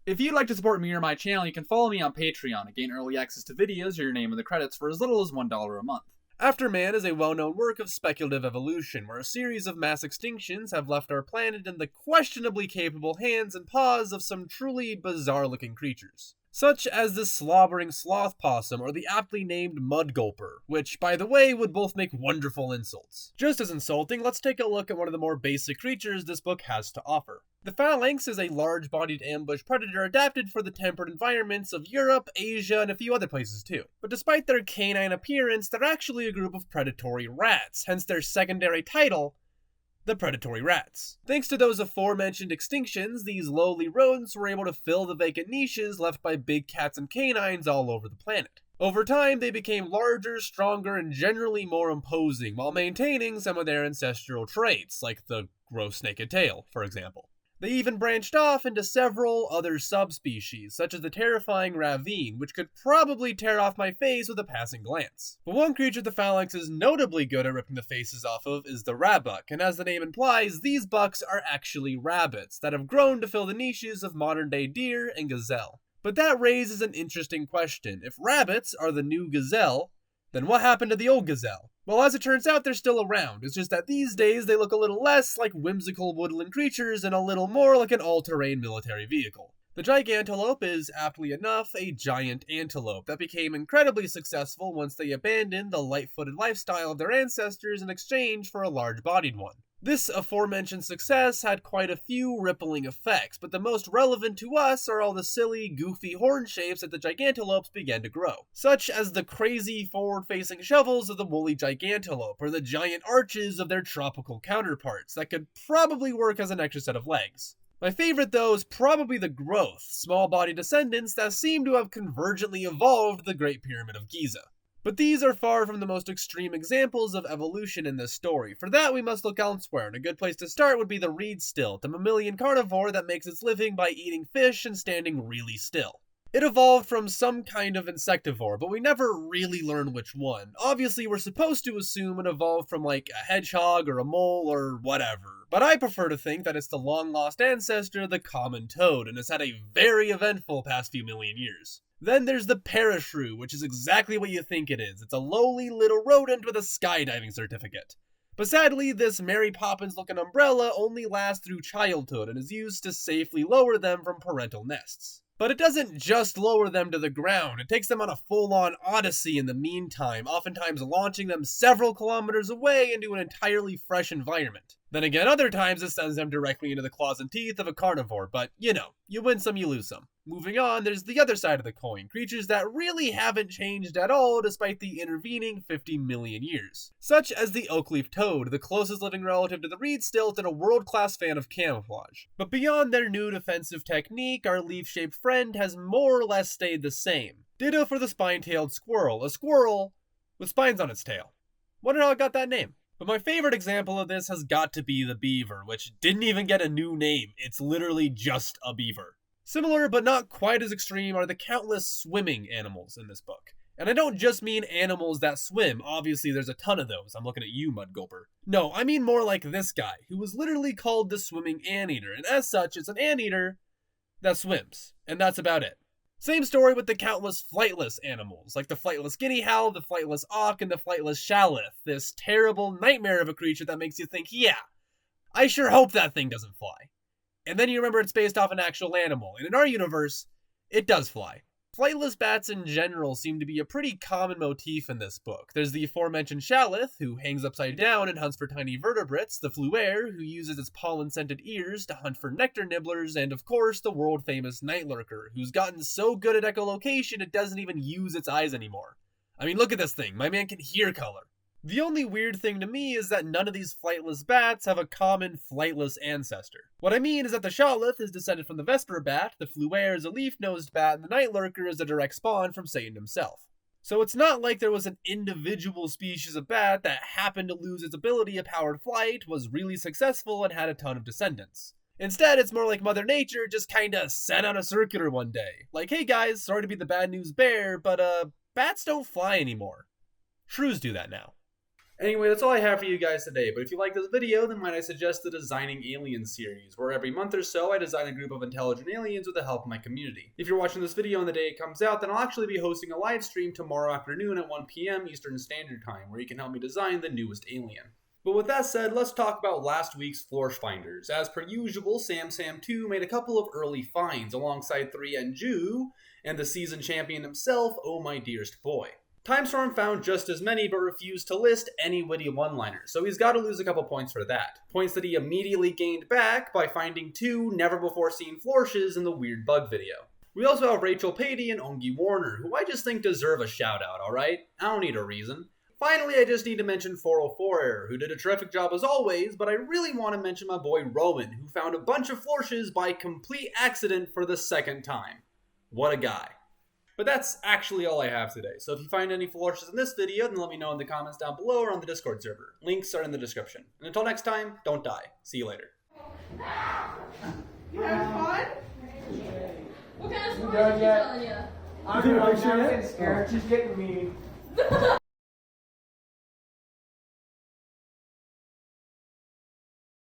If you'd like to support me or my channel, you can follow me on Patreon and gain early access to videos or your name in the credits for as little as $1 a month. Afterman is a well-known work of speculative evolution, where a series of mass extinctions have left our planet in the questionably capable hands and paws of some truly bizarre-looking creatures, such as the Slobbering Sloth Possum or the aptly named Mudgulper, which, by the way, would both make wonderful insults. Just as insulting, let's take a look at one of the more basic creatures this book has to offer. The phalanx is a large-bodied ambush predator adapted for the temperate environments of Europe, Asia, and a few other places too. But despite their canine appearance, they're actually a group of predatory rats, hence their secondary title, the Predatory Rats. Thanks to those aforementioned extinctions, these lowly rodents were able to fill the vacant niches left by big cats and canines all over the planet. Over time, they became larger, stronger, and generally more imposing, while maintaining some of their ancestral traits, like the gross naked tail, for example. They even branched off into several other subspecies, such as the terrifying ravine, which could probably tear off my face with a passing glance. But one creature the phalanx is notably good at ripping the faces off of is the rabbuck, and as the name implies, these bucks are actually rabbits that have grown to fill the niches of modern-day deer and gazelle. But that raises an interesting question. If rabbits are the new gazelle, then what happened to the old gazelle? Well, as it turns out, they're still around. It's just that these days they look a little less like whimsical woodland creatures and a little more like an all-terrain military vehicle. The gigantelope is, aptly enough, a giant antelope that became incredibly successful once they abandoned the light-footed lifestyle of their ancestors in exchange for a large-bodied one. This aforementioned success had quite a few rippling effects, but the most relevant to us are all the silly, goofy horn shapes that the gigantelopes began to grow, such as the crazy forward-facing shovels of the woolly gigantelope, or the giant arches of their tropical counterparts that could probably work as an extra set of legs. My favorite, though, is probably the growth, small-bodied descendants that seem to have convergently evolved the Great Pyramid of Giza. But these are far from the most extreme examples of evolution in this story. For that, we must look elsewhere, and a good place to start would be the reed stilt, a mammalian carnivore that makes its living by eating fish and standing really still. It evolved from some kind of insectivore, but we never really learn which one. Obviously, we're supposed to assume it evolved from like a hedgehog or a mole or whatever, but I prefer to think that it's the long-lost ancestor, the common toad, and has had a very eventful past few million years. Then there's the Parashrew, which is exactly what you think it is. It's a lowly little rodent with a skydiving certificate. But sadly, this Mary Poppins-looking umbrella only lasts through childhood and is used to safely lower them from parental nests. But it doesn't just lower them to the ground, it takes them on a full-on odyssey in the meantime, oftentimes launching them several kilometers away into an entirely fresh environment. Then again, other times it sends them directly into the claws and teeth of a carnivore, but you know, you win some, you lose some. Moving on, there's the other side of the coin, creatures that really haven't changed at all despite the intervening 50 million years. Such as the Oakleaf toad, the closest living relative to the reed stilt and a world-class fan of camouflage. But beyond their new defensive technique, our leaf-shaped friend has more or less stayed the same. Ditto for the spine-tailed squirrel, a squirrel with spines on its tail. Wonder how it got that name. But my favorite example of this has got to be the beaver, which didn't even get a new name. It's literally just a beaver. Similar, but not quite as extreme, are the countless swimming animals in this book. And I don't just mean animals that swim. Obviously, there's a ton of those. I'm looking at you, Mudgulper. No, I mean more like this guy, who was literally called the swimming anteater, and as such, it's an anteater that swims. And that's about it. Same story with the countless flightless animals, like the flightless guinea fowl, the flightless auk, and the flightless shallith, this terrible nightmare of a creature that makes you think, yeah, I sure hope that thing doesn't fly. And then you remember it's based off an actual animal, and in our universe, it does fly. Flightless bats in general seem to be a pretty common motif in this book. There's the aforementioned shallith, who hangs upside down and hunts for tiny vertebrates, the fluere, who uses its pollen-scented ears to hunt for nectar nibblers, and of course the world-famous night lurker, who's gotten so good at echolocation it doesn't even use its eyes anymore. I mean, look at this thing, my man can hear color. The only weird thing to me is that none of these flightless bats have a common flightless ancestor. What I mean is that the shallith is descended from the vesper bat, the fluere is a leaf-nosed bat, and the night lurker is a direct spawn from Satan himself. So it's not like there was an individual species of bat that happened to lose its ability of powered flight, was really successful, and had a ton of descendants. Instead, it's more like Mother Nature just kinda sent out a circular one day. Like, hey guys, sorry to be the bad news bear, but bats don't fly anymore. Shrews do that now. Anyway, that's all I have for you guys today, but if you like this video, then might I suggest the Designing Aliens series, where every month or so I design a group of intelligent aliens with the help of my community. If you're watching this video on the day it comes out, then I'll actually be hosting a live stream tomorrow afternoon at 1 p.m. Eastern Standard Time, where you can help me design the newest alien. But with that said, let's talk about last week's Florshe finders. As per usual, Sam2 made a couple of early finds alongside 3 and Ju, and the season champion himself, Oh My Dearest Boy. Timestorm found just as many but refused to list any witty one-liners, so he's got to lose a couple points for that. Points that he immediately gained back by finding 2 never-before-seen Florshes in the Weird Bug video. We also have Rachel Patey and Ongi Warner, who I just think deserve a shout-out, alright? I don't need a reason. Finally, I just need to mention 404 Error, who did a terrific job as always, but I really want to mention my boy Rowan, who found a bunch of Florshes by complete accident for the second time. What a guy. But that's actually all I have today, so if you find any Florshes in this video, then let me know in the comments down below or on the Discord server. Links are in the description. And until next time, don't die. See you later. You having fun? What kind of stories are you telling you? I'm getting scared. She's getting me.